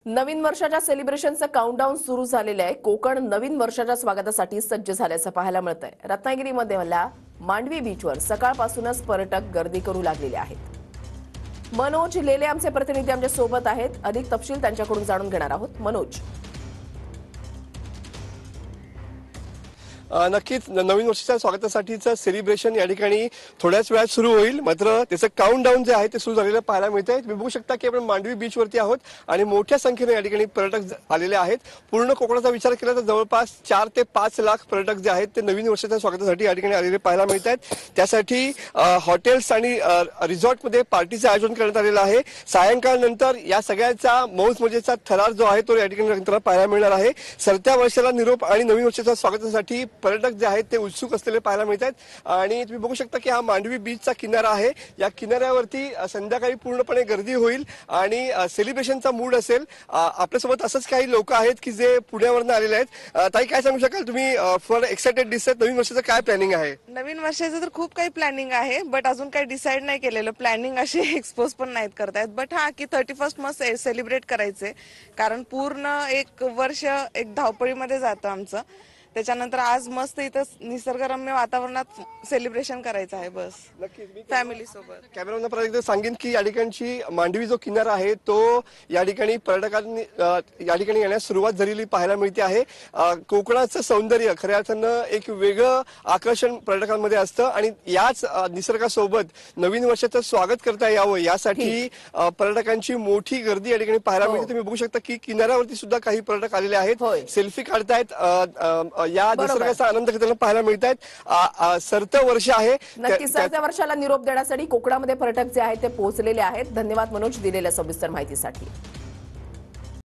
नवीन वर्षाच्या सेलिब्रेशनचं काउंटडाऊन सुरू झालेलं आहे। कोकण नवीन वर्षाच्या स्वागतासाठी सज्ज झाल्याचं पाहायला मिळतंय। रत्नागिरीमध्ये मांडवी बीचवर सकाळपासूनच पर्यटक गर्दी करू लागलेले आहेत। मनोज लेले आमचे प्रतिनिधी आमच्या सोबत आहेत। अधिक तपशील त्यांच्याकडून जाणून घेणार आहोत। मनोज, नक्कीच नवीन वर्षाच्या स्वागतासाठीचं सेलिब्रेशन या ठिकाणी थोड्याच वेळात सुरू होईल। मात्र त्याचं काउंटडाऊन जे आहे ते सुरू झालेलं पाहायला मिळतंय। तुम्ही बघू शकता की आपण मांडवी बीचवरती आहोत आणि मोठ्या संख्येने या ठिकाणी पर्यटक आलेले आहेत। पूर्ण कोकणाचा विचार केला तर जवळपास 4 ते 5 लाख पर्यटक जे आहेत ते नवीन वर्षाच्या स्वागतासाठी या ठिकाणी आलेले पाहायला मिळत आहेत। त्यासाठी हॉटेल्स आणि रिसॉर्टमध्ये पार्टीचं आयोजन करण्यात आलेलं आहे। सायंकाळनंतर या सगळ्याचा मौज मजेचा थरार जो आहे तो या ठिकाणी पाहायला मिळणार आहे। सरत्या वर्षाला निरोप आणि नवीन वर्षाच्या स्वागतासाठी पर्यटक जे आहेत ते उत्सुक असलेले पाहायला मिळतात। आणि तुम्ही बघू शकता की हा मांडवी बीचचा किनारा आहे। या किनाऱ्यावरती संध्याकाळी पूर्णपणे गर्दी होईल आणि सेलिब्रेशनचा मूड असेल। आपल्यासोबत असंच काही लोक आहेत की जे पुण्यावरून आलेले आहेत। ताई, काय सांगू शकाल तुम्ही? फॉर एक्साइटेड दिसत, नवीन वर्षाचं काय प्लॅनिंग आहे? नवीन वर्षाचं तर खूप काही प्लॅनिंग आहे, बट अजून काही डिसाइड नाही केलेलं। प्लॅनिंग असे एक्सपोज पण नाहीत करतायत, बट हा की 31st मस्त सेलिब्रेट करायचे, कारण पूर्ण एक वर्ष एक धावपळीमध्ये जातं आमचं। त्याच्यानंतर आज मस्त इथं निसर्गरम्य वातावरणात सेलिब्रेशन करायचं आहे बस, फॅमिली सोबत। कॅमेरामॅन परत एकदा सांगेन की या ठिकाणची मांडवी जो किनारा आहे तो या ठिकाणी पर्यटकांनी या ठिकाणी येण्यास सुरुवात झालेली पाहायला मिळते आहे। कोकणाचं सौंदर्य खऱ्या अर्थानं एक वेगळं आकर्षण पर्यटकांमध्ये असतं आणि याच निसर्गासोबत नवीन वर्षाचं स्वागत करता यावं यासाठी पर्यटकांची मोठी गर्दी या ठिकाणी पाहायला मिळते। तुम्ही बघू शकता की किनाऱ्यावरती सुद्धा काही पर्यटक आलेले आहेत, सेल्फी काढतायत, या निसर्गाचा आनंद घेताना पाहायला मिळत आहेत। सरतं वर्ष आहे, नक्की सरत्या वर्षाला निरोप देण्यासाठी कोकणामध्ये पर्यटक जे आहेत ते पोहोचलेले आहेत। धन्यवाद मनोज, दिलेल्या सविस्तर माहितीसाठी।